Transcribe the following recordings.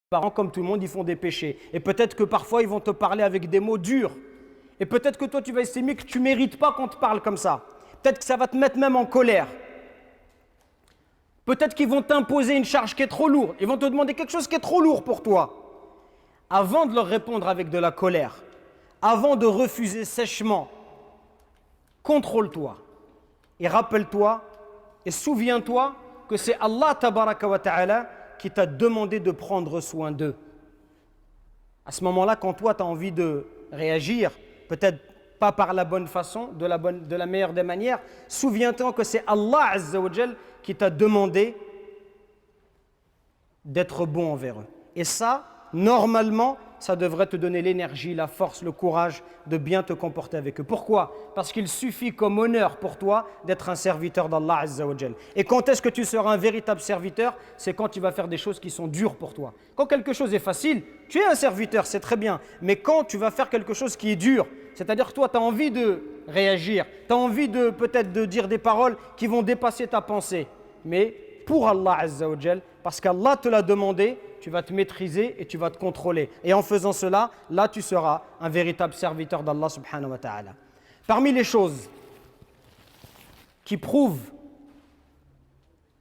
parents, comme tout le monde, ils font des péchés. Et peut-être que parfois, ils vont te parler avec des mots durs. Et peut-être que toi, tu vas estimer que tu ne mérites pas qu'on te parle comme ça. Peut-être que ça va te mettre même en colère. Peut-être qu'ils vont t'imposer une charge qui est trop lourde. Ils vont te demander quelque chose qui est trop lourd pour toi. Avant de leur répondre avec de la colère, avant de refuser sèchement, contrôle-toi. Et rappelle-toi et souviens-toi que c'est Allah tabaraka wa ta'ala qui t'a demandé de prendre soin d'eux. À ce moment-là, quand toi, tu as envie de réagir, peut-être pas par la bonne façon, de la meilleure des manières, souviens-toi que c'est Allah Azza wa Jal qui t'a demandé d'être bon envers eux. Et ça, normalement, ça devrait te donner l'énergie, la force, le courage de bien te comporter avec eux. Pourquoi? Parce qu'il suffit comme honneur pour toi d'être un serviteur d'Allah Azza wa Jal. Et quand est-ce que tu seras un véritable serviteur? C'est quand tu vas faire des choses qui sont dures pour toi. Quand quelque chose est facile, tu es un serviteur, c'est très bien. Mais quand tu vas faire quelque chose qui est dur, c'est-à-dire que toi, tu as envie de réagir, tu as envie de peut-être de dire des paroles qui vont dépasser ta pensée. Mais pour Allah Azza wa Jal, parce qu'Allah te l'a demandé, tu vas te maîtriser et tu vas te contrôler. Et en faisant cela, là tu seras un véritable serviteur d'Allah subhanahu wa ta'ala. Parmi les choses qui prouvent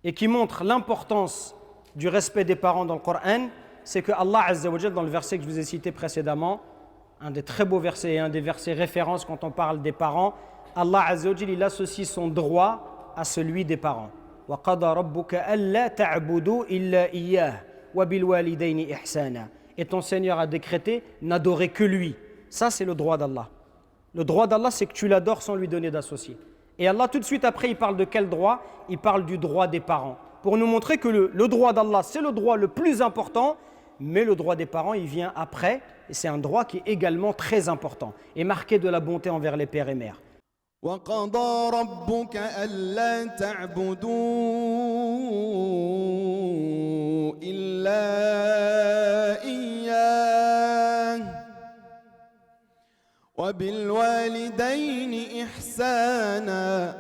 et qui montrent l'importance du respect des parents dans le Coran, c'est que Allah Azza wa Jal, dans le verset que je vous ai cité précédemment, un des très beaux versets et un des versets références quand on parle des parents, Allah Azza wa Jal, il associe son droit à celui des parents. وَقَضَى رَبُّكَ أَلَّا تَعْبُدُوا إِلَّا إِيَّاهُ وَبِالْوَالِدَيْنِ إِحْسَانًا. Et ton Seigneur a décrété n'adorer que lui. Ça, c'est le droit d'Allah. Le droit d'Allah, c'est que tu l'adores sans lui donner d'associé. Et Allah, tout de suite après, il parle de quel droit? Il parle du droit des parents. Pour nous montrer que le droit d'Allah, c'est le droit le plus important, mais le droit des parents, il vient après. Et c'est un droit qui est également très important et marqué de la bonté envers les pères et mères. وقضى ربك ألا تعبدوا إلا إياه وبالوالدين إحسانا